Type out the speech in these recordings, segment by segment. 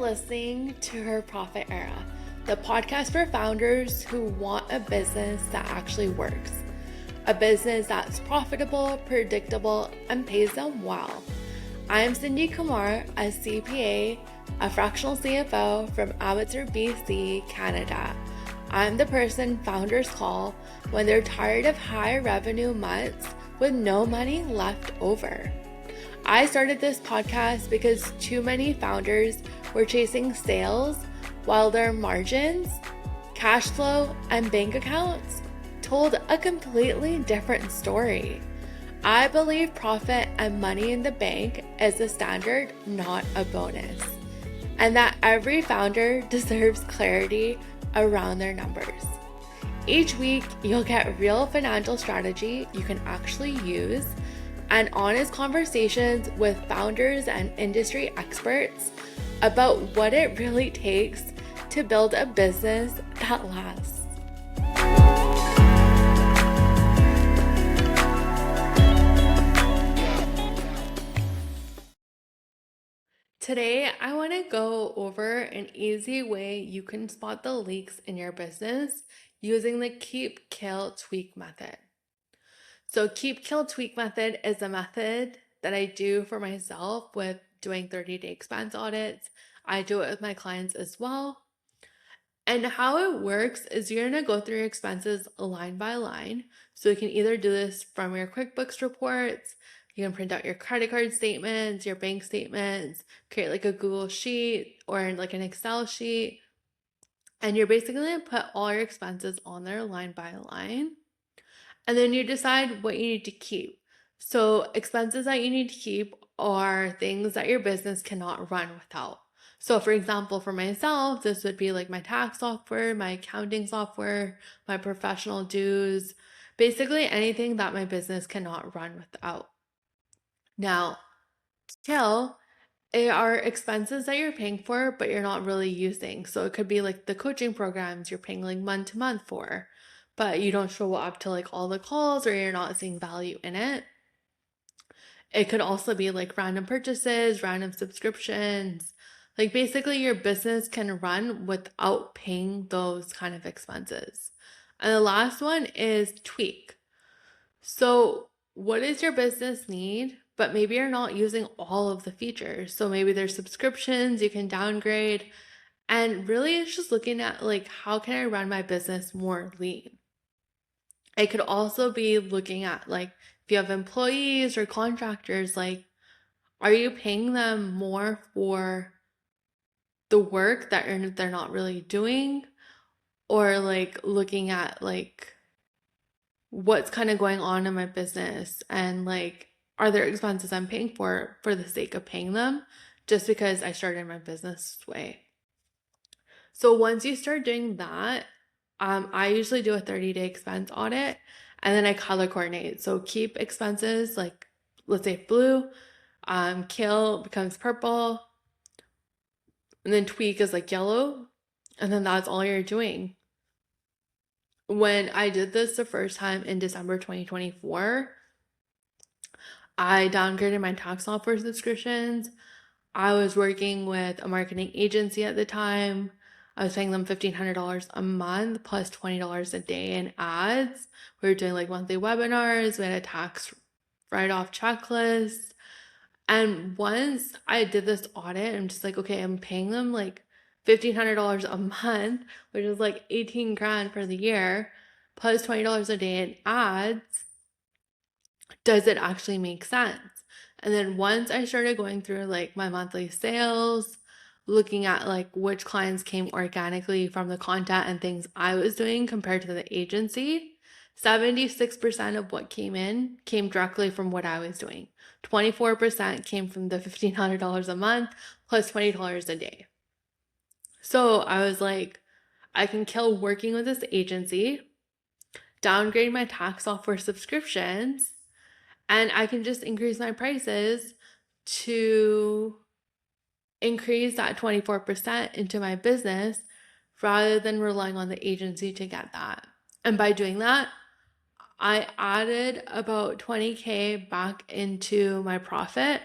listening to Her Profit Era, the podcast for founders who want a business that actually works. A business that's profitable, predictable, and pays them well. I am Cindy Kumar, a CPA, a fractional CFO from Abbotsford, BC, Canada. I'm the person founders call when they're tired of high revenue months with no money left over. I started this podcast because too many founders were chasing sales while their margins, cash flow, and bank accounts told a completely different story. I believe profit and money in the bank is the standard, not a bonus, and that every founder deserves clarity around their numbers. Each week, you'll get real financial strategy you can actually use and honest conversations with founders and industry experts about what it really takes to build a business that lasts. Today, I want to go over an easy way you can spot the leaks in your business using the Keep, Kill, Tweak method. So Keep, Kill, Tweak method is a method that I do for myself with doing 30-day expense audits. I do it with my clients as well. And how it works is you're going to go through your expenses line by line. So you can either do this from your QuickBooks reports, you can print out your credit card statements, your bank statements, create like a Google sheet or like an Excel sheet. And you're basically going to put all your expenses on there line by line. And then you decide what you need to keep. So expenses that you need to keep are things that your business cannot run without. So for example, for myself, this would be like my tax software, my accounting software, my professional dues, basically anything that my business cannot run without. Now, kill are expenses that you're paying for, but you're not really using. So it could be like the coaching programs you're paying like month to month for, but you don't show up to like all the calls or you're not seeing value in it. It could also be like random purchases, random subscriptions. Like basically your business can run without paying those kind of expenses. And the last one is tweak. So what does your business need? But maybe you're not using all of the features. So maybe there's subscriptions you can downgrade. And really it's just looking at like, how can I run my business more lean? It could also be looking at like, if you have employees or contractors, like, are you paying them more for the work that they're not really doing? Or like looking at like what's kind of going on in my business and like, are there expenses I'm paying for the sake of paying them just because I started my business this way? So once you start doing that, I usually do a 30-day expense audit and then I color coordinate. So keep expenses like, let's say blue, kill becomes purple, and then tweak is like yellow, and then that's all you're doing. When I did this the first time in December 2024, I downgraded my tax software subscriptions. I was working with a marketing agency at the time. I was paying them $1,500 a month plus $20 a day in ads. We were doing like monthly webinars. We had a tax write-off checklist. And once I did this audit, I'm just like, okay, I'm paying them like $1,500 a month, which is like 18 grand for the year, plus $20 a day in ads. Does it actually make sense? And then once I started going through like my monthly sales, looking at like which clients came organically from the content and things I was doing compared to the agency, 76% of what came in came directly from what I was doing. 24% came from the $1,500 a month plus $20 a day. So I was like, I can kill working with this agency, downgrade my tax software subscriptions, and I can just increase my prices to increase that 24% into my business rather than relying on the agency to get that. And by doing that, I added about 20K back into my profit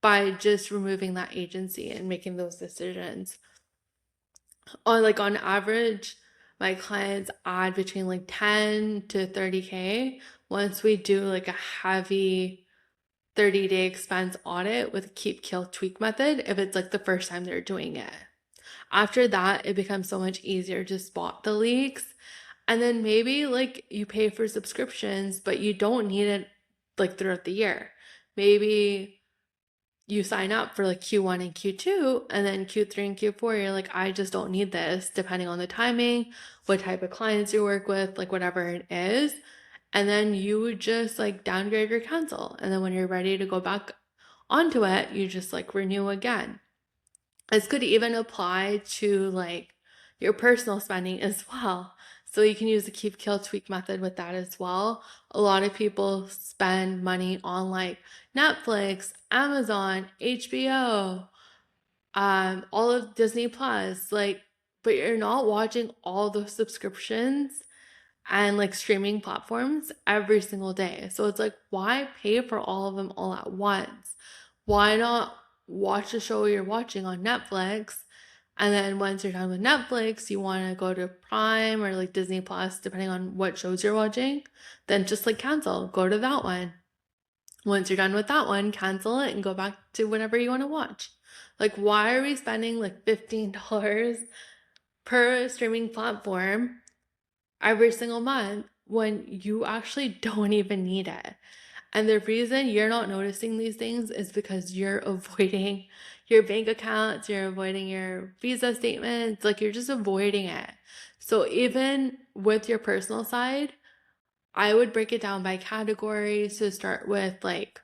by just removing that agency and making those decisions. On average, my clients add between like 10 to 30K once we do like a heavy 30-day expense audit with keep kill tweak method if it's like the first time they're doing it. After that, it becomes so much easier to spot the leaks. And then maybe like you pay for subscriptions, but you don't need it like throughout the year. Maybe you sign up for like Q1 and Q2, and then Q3 and Q4, you're like, I just don't need this, depending on the timing, what type of clients you work with, like whatever it is. And then you would just like downgrade or cancel. And then when you're ready to go back onto it, you just like renew again. This could even apply to like your personal spending as well. So you can use the keep kill tweak method with that as well. A lot of people spend money on like Netflix, Amazon, HBO, all of Disney Plus, like, but you're not watching all those subscriptions and like streaming platforms every single day. So it's like, why pay for all of them all at once? Why not watch the show you're watching on Netflix? And then once you're done with Netflix, you want to go to Prime or like Disney Plus, depending on what shows you're watching, then just like cancel, go to that one. Once you're done with that one, cancel it and go back to whatever you want to watch. Like, why are we spending like $15 per streaming platform every single month when you actually don't even need it? And the reason you're not noticing these things is because you're avoiding your bank accounts, you're avoiding your Visa statements, like you're just avoiding it. So even with your personal side, I would break it down by categories to start with like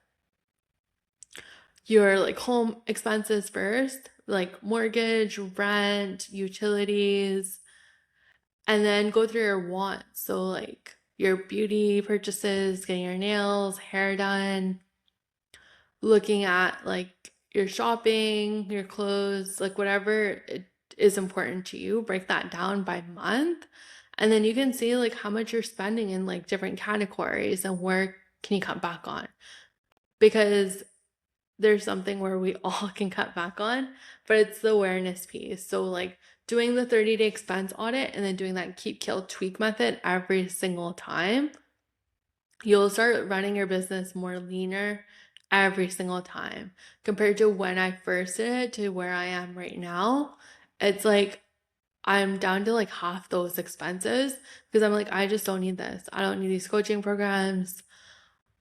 your like home expenses first, like mortgage, rent, utilities, and then go through your wants. So like your beauty purchases, getting your nails, hair done, looking at like your shopping, your clothes, like whatever it is important to you, break that down by month. And then you can see like how much you're spending in like different categories and where can you cut back on. Because there's something where we all can cut back on, but it's the awareness piece. So like doing the 30-day expense audit and then doing that keep kill tweak method every single time, you'll start running your business more leaner every single time compared to when I first did it to where I am right now. It's like I'm down to like half those expenses because I'm like, I just don't need this. I don't need these coaching programs.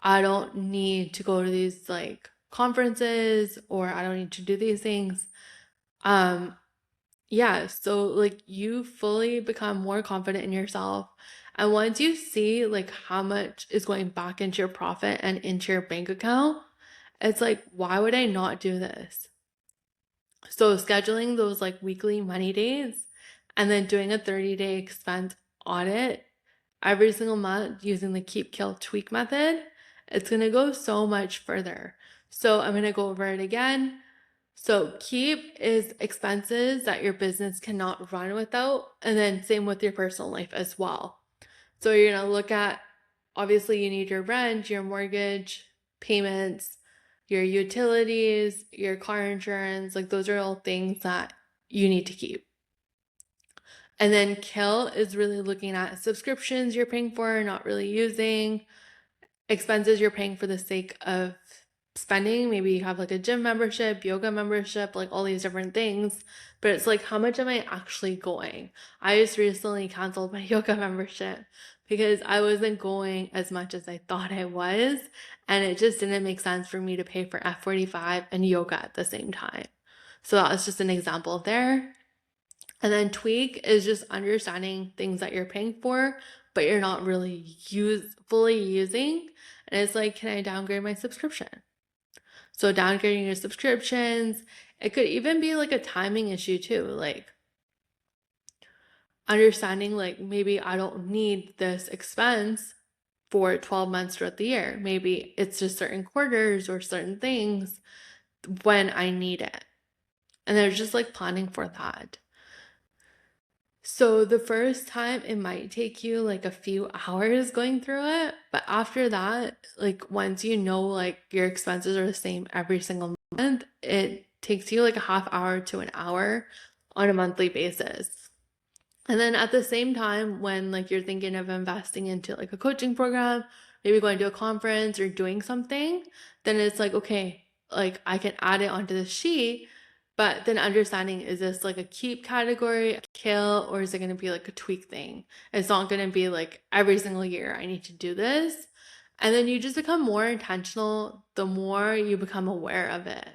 I don't need to go to these like conferences, or I don't need to do these things. Um, yeah, so like you fully become more confident in yourself. And once you see like how much is going back into your profit and into your bank account, it's like, why would I not do this? So scheduling those like weekly money days and then doing a 30-day expense audit every single month using the keep kill tweak method, it's going to go so much further. So I'm going to go over it again. So keep is expenses that your business cannot run without, and then same with your personal life as well. So you're going to look at, obviously you need your rent, your mortgage payments, your utilities, your car insurance, like those are all things that you need to keep. And then kill is really looking at subscriptions you're paying for, not really using, expenses you're paying for the sake of spending. Maybe you have like a gym membership, yoga membership, like all these different things. But it's like, how much am I actually going? I just recently canceled my yoga membership because I wasn't going as much as I thought I was. And it just didn't make sense for me to pay for F45 and yoga at the same time. So that was just an example there. And then tweak is just understanding things that you're paying for, but you're not really fully using. And it's like, can I downgrade my subscription? So downgrading your subscriptions, it could even be like a timing issue too. Like understanding like maybe I don't need this expense for 12 months throughout the year. Maybe it's just certain quarters or certain things when I need it. And they're just like planning for that. So the first time it might take you like a few hours going through it, but after that, like once you know like your expenses are the same every single month, it takes you like a half hour to an hour on a monthly basis. And then at the same time, when like you're thinking of investing into like a coaching program, maybe going to a conference or doing something, then it's like, okay, like I can add it onto the sheet, but then understanding, is this like a keep category, a kill, or is it going to be like a tweak thing? It's not going to be like every single year I need to do this. And then you just become more intentional the more you become aware of it.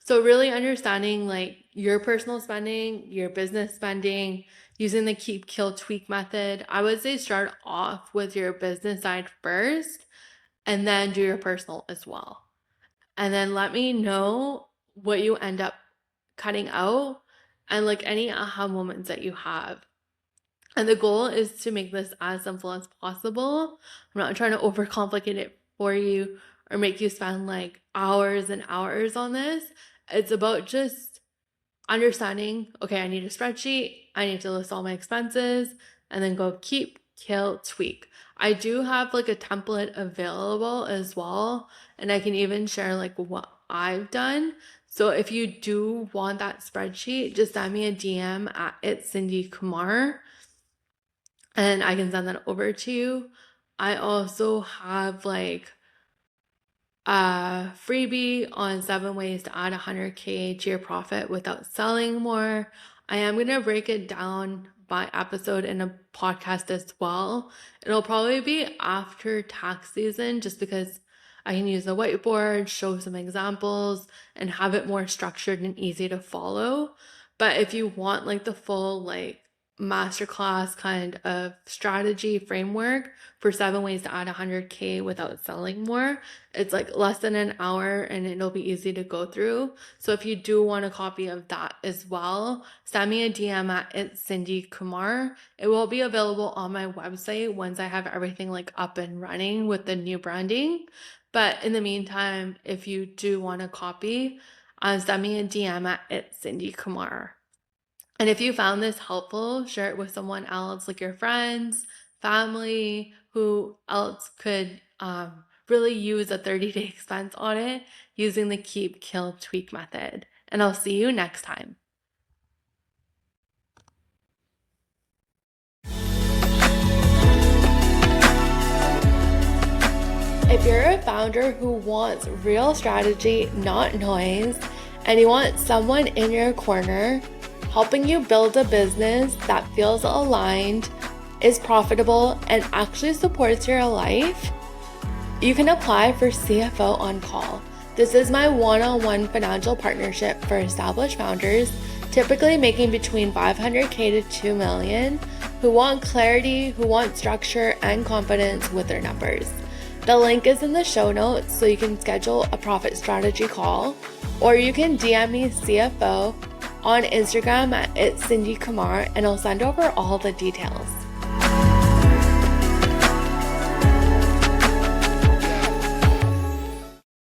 So really understanding like your personal spending, your business spending, using the keep, kill, tweak method. I would say start off with your business side first and then do your personal as well. And then let me know what you end up cutting out and like any aha moments that you have. And the goal is to make this as simple as possible. I'm not trying to overcomplicate it for you or make you spend like hours and hours on this. It's about just understanding, okay, I need a spreadsheet, I need to list all my expenses, and then go keep, kill, tweak. I do have like a template available as well, and I can even share like what I've done. So if you do want that spreadsheet, just send me a DM at It's Cindy Kumar and I can send that over to you. I also have like a freebie on 7 ways to add 100K to your profit without selling more. I am going to break it down by episode in a podcast as well. It'll probably be after tax season just because I can use a whiteboard, show some examples, and have it more structured and easy to follow. But if you want like the full like masterclass kind of strategy framework for 7 ways to add 100K without selling more, it's like less than an hour and it'll be easy to go through. So if you do want a copy of that as well, send me a DM at It's Cindy Kumar. It will be available on my website once I have everything like up and running with the new branding. But in the meantime, if you do want a copy, send me a DM at It's Cindy Kumar. And if you found this helpful, share it with someone else, like your friends, family, who else could really use a 30-day expense audit using the keep, kill, tweak method. And I'll see you next time. If you're a founder who wants real strategy, not noise, and you want someone in your corner helping you build a business that feels aligned, is profitable, and actually supports your life, you can apply for CFO on Call. This is my one-on-one financial partnership for established founders, typically making between $500K to $2 million, who want clarity, who want structure and confidence with their numbers. The link is in the show notes so you can schedule a profit strategy call, or you can DM me CFO on Instagram at It's Cindy Kumar and I'll send over all the details.